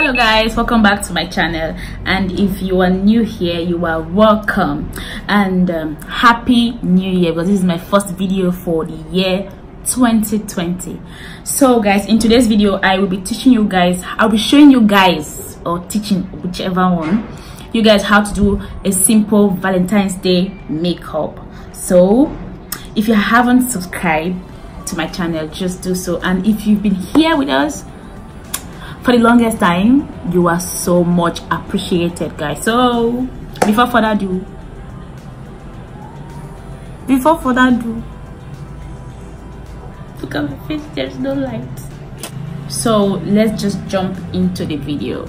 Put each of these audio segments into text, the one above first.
Hello guys, welcome back to my channel, and if you are new here, you are welcome, and happy new year, because this is my first video for the year 2020. So guys, in today's video I will be teaching you guys, I'll be showing you guys, or teaching, whichever one, you guys how to do a simple Valentine's Day makeup. So if you haven't subscribed to my channel, just do so, and if you've been here with us for the longest time, you are so much appreciated, guys. So before further ado, look at my face, there's no light. So let's just jump into the video.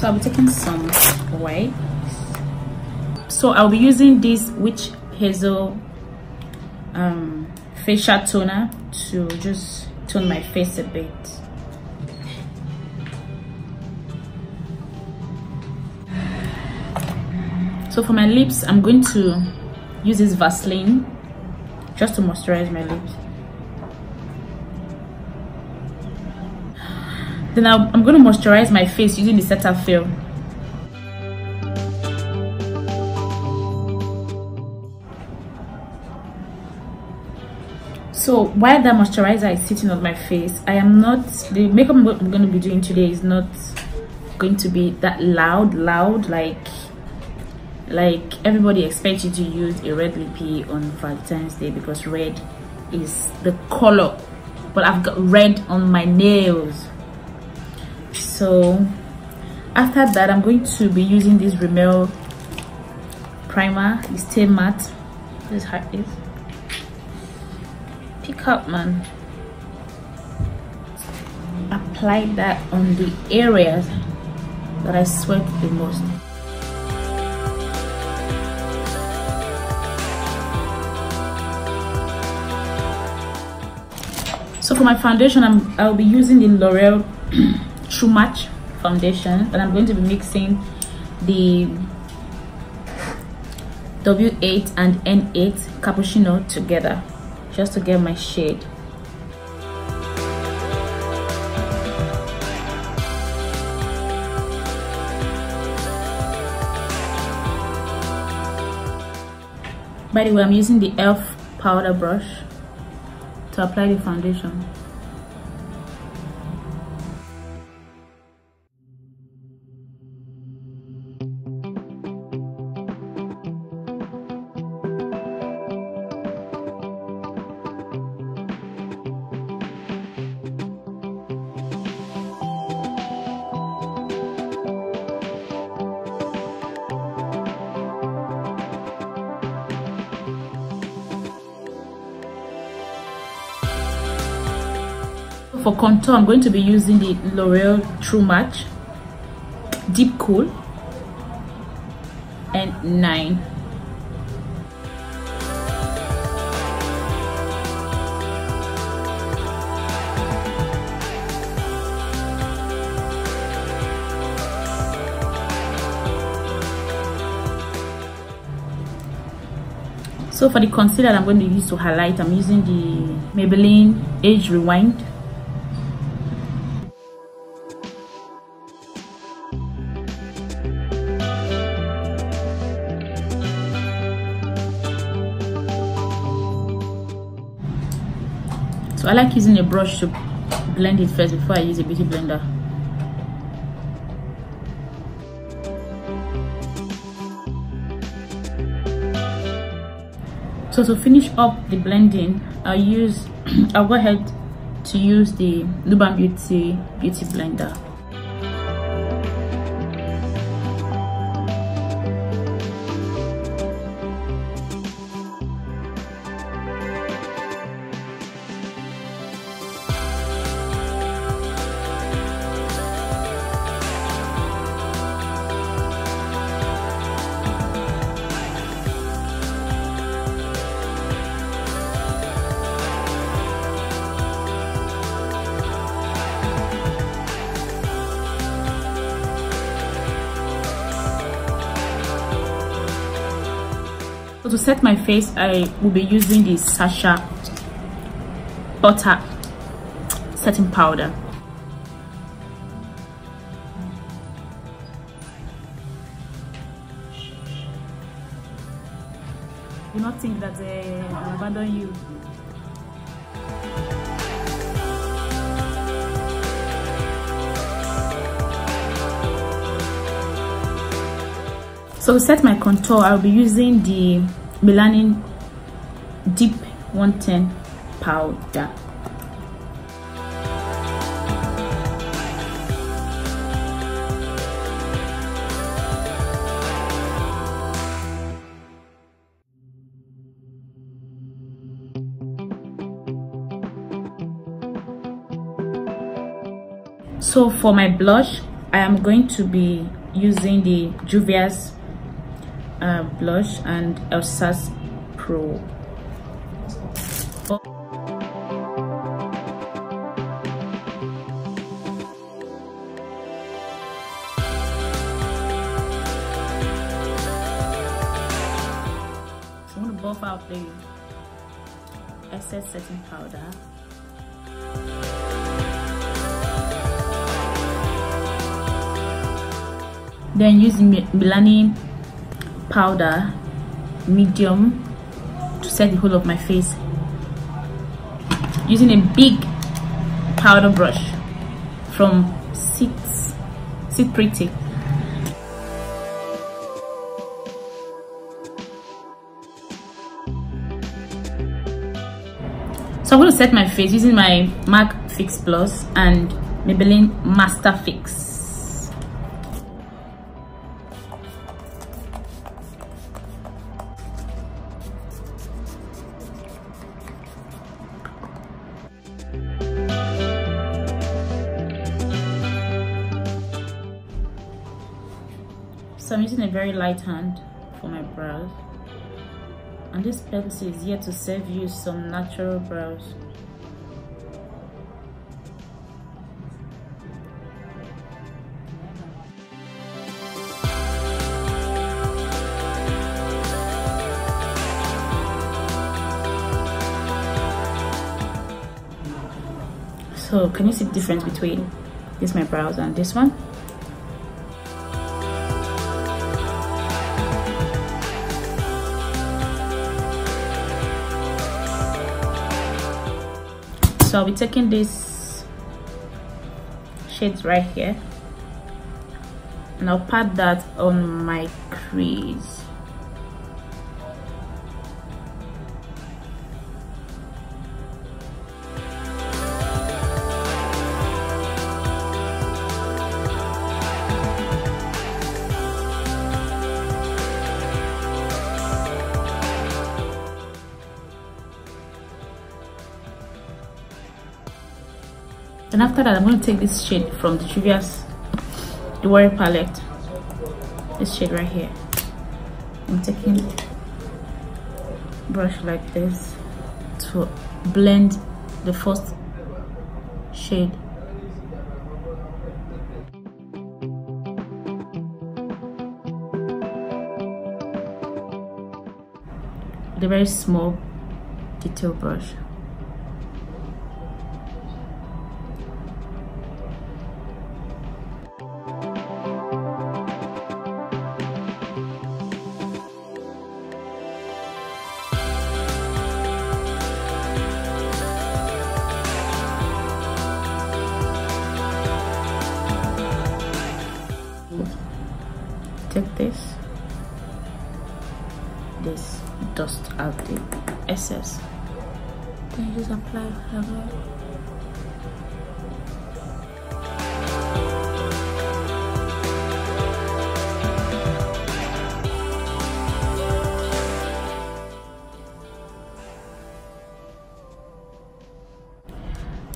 So I'll be taking some white. So I'll be using this Witch Hazel facial toner to just tone my face a bit. So for my lips, I'm going to use this Vaseline just to moisturize my lips. Then I'm going to moisturize my face using the Cetaphil. So while that moisturizer is sitting on my face, the makeup I'm going to be doing today is not going to be that loud like everybody expects you to use a red lippy on Valentine's Day, because red is the color, but I've got red on my nails. So after that, I'm going to be using this Rimmel primer. It's Stay Matte. This is how it is. Pick up, man. Apply that on the areas that I sweat the most. So for my foundation, I'll be using the L'Oreal True Match foundation, and I'm going to be mixing the W8 and N8 cappuccino together, just to get my shade. By the way, I'm using the e.l.f. powder brush to apply the foundation. For contour, I'm going to be using the L'Oreal True Match Deep Cool and 9. So for the concealer I'm going to use to highlight, I'm using the Maybelline Age Rewind. So I like using a brush to blend it first before I use a beauty blender. So to finish up the blending, I'll go ahead to use the Luban Beauty blender. So to set my face, I will be using the Sasha butter setting powder. Do not think that I'll abandon you. So to set my contour, I'll be using the Melanin Deep 110 powder. So for my blush, I am going to be using the Juvias blush and Elsa's Pro. So I'm going to buff out the excess setting powder. Then using Melanin powder medium to set the whole of my face, using a big powder brush from Sit Pretty. So I'm going to set my face using my MAC Fix Plus and Maybelline Master Fix. So I'm using a very light hand for my brows, and this pencil is here to serve you some natural brows. So can you see the difference between this my brows and this one? So I'll be taking these shades right here and I'll pat that on my crease. And after that, I'm going to take this shade from the Juvias, the Warrior palette, this shade right here. I'm taking brush like this to blend the first shade. With a very small detail brush. Take this dust out the excess, then you just apply everywhere.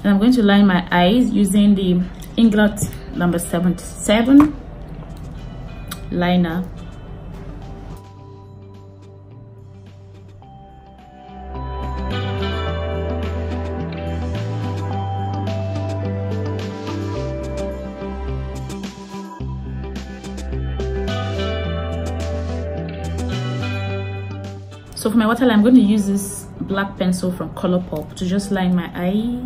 And I'm going to line my eyes using the Inglot number 77 liner. So for my waterline, I'm going to use this black pencil from Colourpop to just line my eyes.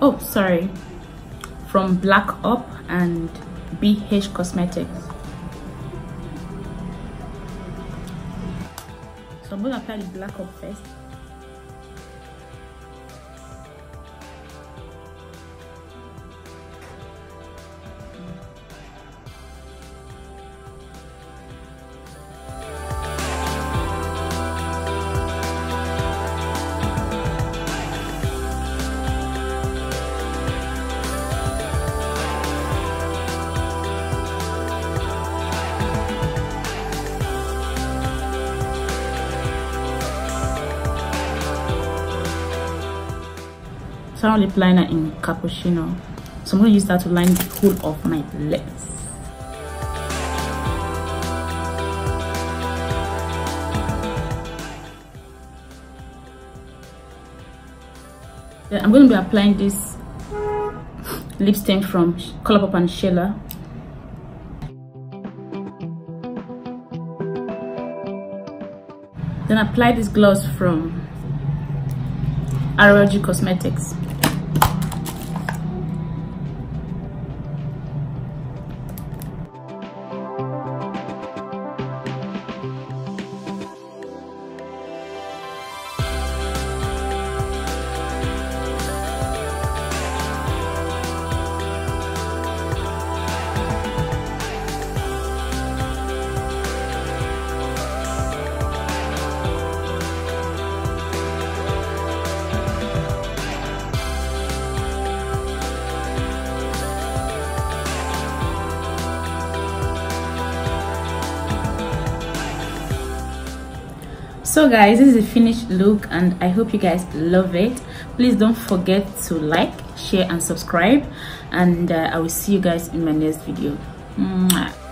Oh, sorry, from Black Up and BH Cosmetics. So I'm going to apply the Black Up first. So I'm lip liner in Cappuccino. So I'm going to use that to line the whole of my lips. Then I'm going to be applying this lip stain from Colourpop and Sheila. Then apply this gloss from rlgcosmetics. So guys, this is the finished look and I hope you guys love it. Please don't forget to like, share and subscribe, and I will see you guys in my next video. Mwah.